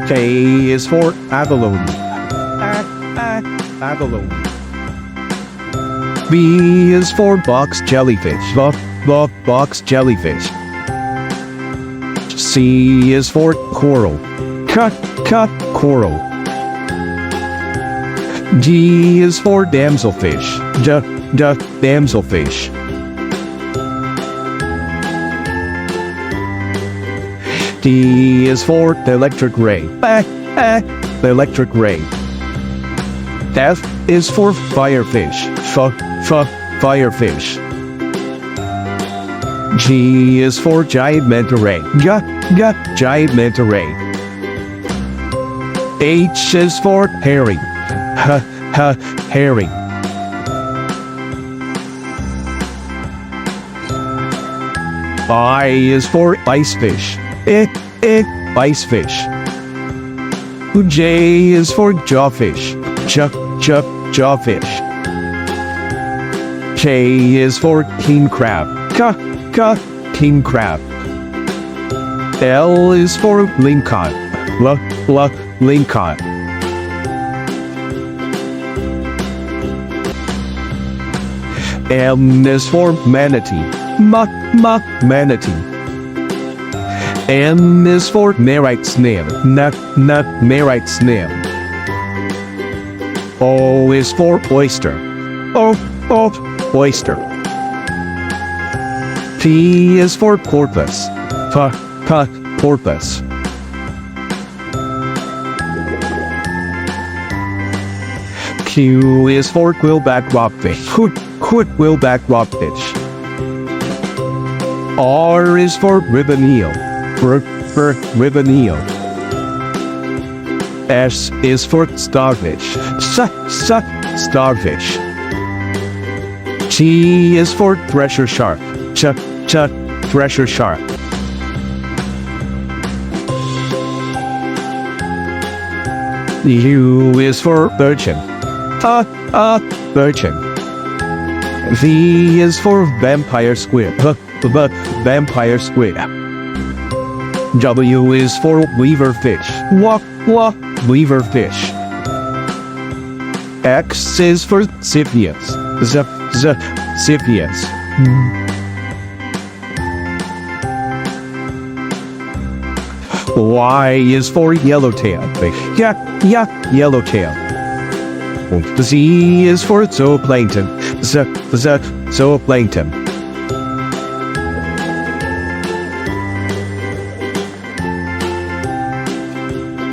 K is for abalone. Abalone. B is for box jellyfish. Box jellyfish. C is for coral. Coral. D is for damselfish. Damselfish. D is for the electric ray. The electric ray. F is for firefish. Firefish. G is for giant manta ray. Giant manta ray. H is for herring. Herring. I is for icefish. Icefish. J is for jawfish. Jawfish. K is for king crab. King crab. L is for lingcod. Lingcod. M is for manatee. Manatee. N is for marite snail. Marite snail. O is for oyster. Oyster. P is for porpoise. Porpoise. Q is for quillback rockfish. Quillback rockfish. R is for ribbon eel. Ribbon eel. S is for starfish. Starfish. T is for thresher shark. Thresher shark. U is for urchin. Urchin. V is for vampire squid. Vampire squid. W is for weaver fish. Weaver fish. X is for Cepheus. Cepheus. Y is for yellowtail. Yellowtail. Z is for zooplankton. Zooplankton.